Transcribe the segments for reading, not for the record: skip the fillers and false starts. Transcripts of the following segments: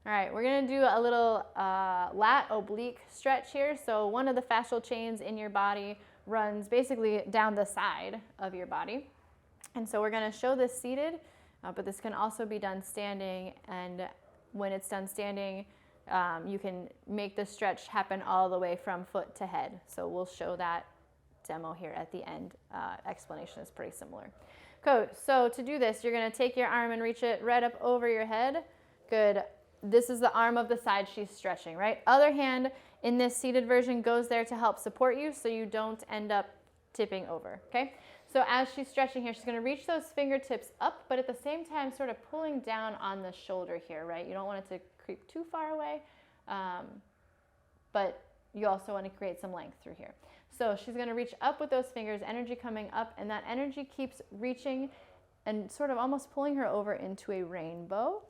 All right, we're gonna do a little lat oblique stretch here. So one of the fascial chains in your body runs basically down the side of your body. And so we're gonna show this seated, but this can also be done standing. And when it's done standing, you can make the stretch happen all the way from foot to head. So we'll show that demo here at the end. Explanation is pretty similar. Good, so to do this, you're gonna take your arm and reach it right up over your head. Good, this is the arm of the side she's stretching, right? Other hand in this seated version goes there to help support you so you don't end up tipping over, okay? So as she's stretching here, she's gonna reach those fingertips up, but at the same time sort of pulling down on the shoulder here, right? You don't want it to creep too far away, but you also want to create some length through here. So she's going to reach up with those fingers, energy coming up, and that energy keeps reaching and sort of almost pulling her over into a rainbow.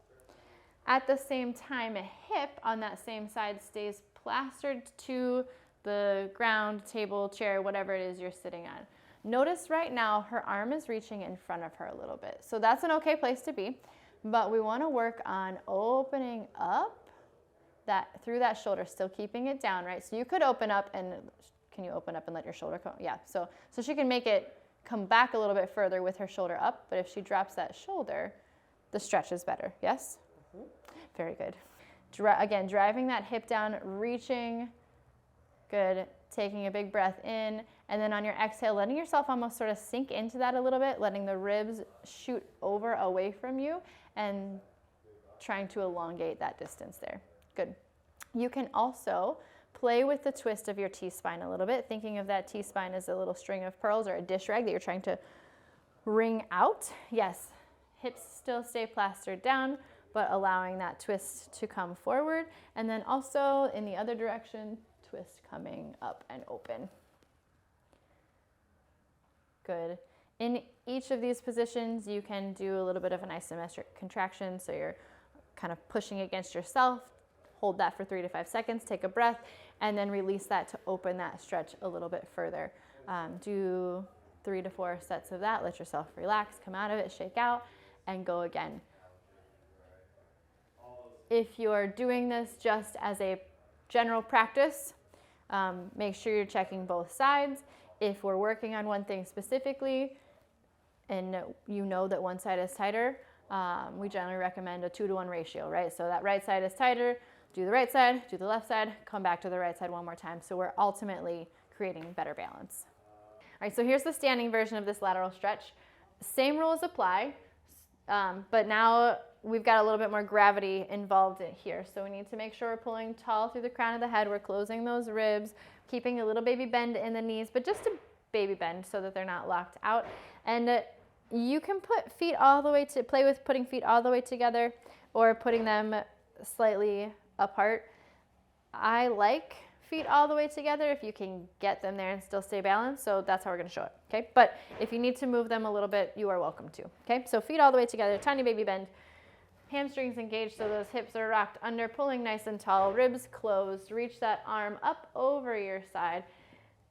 At the same time, a hip on that same side stays plastered to the ground, table, chair, whatever it is you're sitting on. Notice right now her arm is reaching in front of her a little bit. So that's an okay place to be, but we want to work on opening up that through that shoulder, still keeping it down, right? So you could open up and, can you open up and let your shoulder come? Yeah, so she can make it come back a little bit further with her shoulder up, but if she drops that shoulder, the stretch is better, yes? Mm-hmm. Very good. Again, driving that hip down, reaching, good, taking a big breath in, and then on your exhale, letting yourself almost sort of sink into that a little bit, letting the ribs shoot over away from you, and trying to elongate that distance there. Good. You can also play with the twist of your T-spine a little bit, thinking of that T-spine as a little string of pearls or a dish rag that you're trying to wring out. Yes, hips still stay plastered down, but allowing that twist to come forward. And then also in the other direction, twist coming up and open. Good. In each of these positions, you can do a little bit of an isometric contraction, so you're kind of pushing against yourself. Hold that for 3 to 5 seconds, take a breath, and then release that to open that stretch a little bit further. Do 3 to 4 sets of that. Let yourself relax, come out of it, shake out, and go again. If you're doing this just as a general practice, make sure you're checking both sides. If we're working on one thing specifically, and you know that one side is tighter, we generally recommend a 2-to-1 ratio, right? So that right side is tighter, do the right side, do the left side, come back to the right side one more time. So we're ultimately creating better balance. All right, so here's the standing version of this lateral stretch. Same rules apply, but now we've got a little bit more gravity involved in here. So we need to make sure we're pulling tall through the crown of the head. We're closing those ribs, keeping a little baby bend in the knees, but just a baby bend so that they're not locked out. And you can put feet all the way to, play with putting feet all the way together or putting them slightly apart. I like feet all the way together if you can get them there and still stay balanced, so that's how we're gonna show it, okay? But if you need to move them a little bit, you are welcome to, okay? So feet all the way together, tiny baby bend, hamstrings engaged so those hips are rocked under, pulling nice and tall, ribs closed, reach that arm up over your side,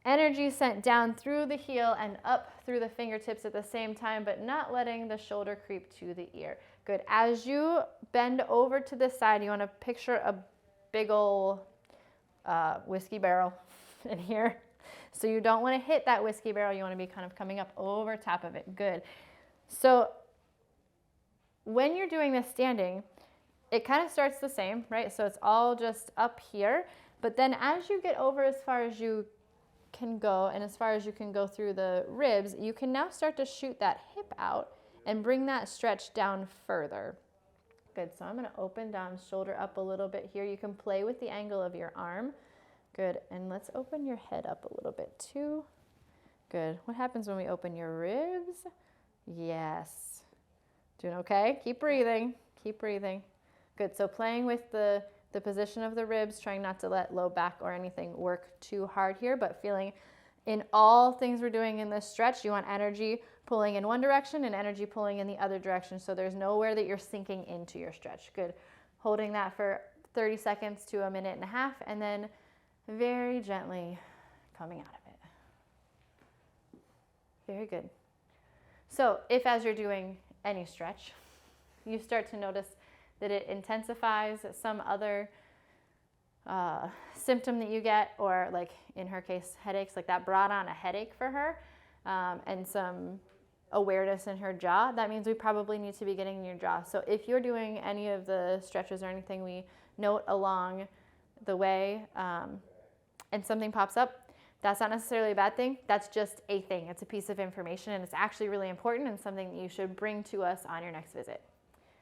energy sent down through the heel and up through the fingertips at the same time, but not letting the shoulder creep to the ear. Good. As you bend over to the side, you want to picture a big ol' whiskey barrel in here. So you don't want to hit that whiskey barrel. You want to be kind of coming up over top of it. Good. So when you're doing this standing, it kind of starts the same, right? So it's all just up here. But then as you get over as far as you can go and as far as you can go through the ribs, you can now start to shoot that hip out and bring that stretch down further. Good, so I'm gonna open down, shoulder up a little bit here. You can play with the angle of your arm. Good, and let's open your head up a little bit too. Good, what happens when we open your ribs? Yes, doing okay? Keep breathing, keep breathing. Good, so playing with the position of the ribs, trying not to let low back or anything work too hard here, but feeling in all things we're doing in this stretch, you want energy pulling in one direction and energy pulling in the other direction, so there's nowhere that you're sinking into your stretch. Good. Holding that for 30 seconds to a minute and a half, and then very gently coming out of it. Very good. So if as you're doing any stretch, you start to notice that it intensifies some other symptom that you get, or like in her case, headaches, like that brought on a headache for her, and some awareness in her jaw, that means we probably need to be getting in your jaw. So if you're doing any of the stretches or anything we note along the way, and something pops up, that's not necessarily a bad thing. That's just a thing. It's a piece of information, and it's actually really important and something that you should bring to us on your next visit.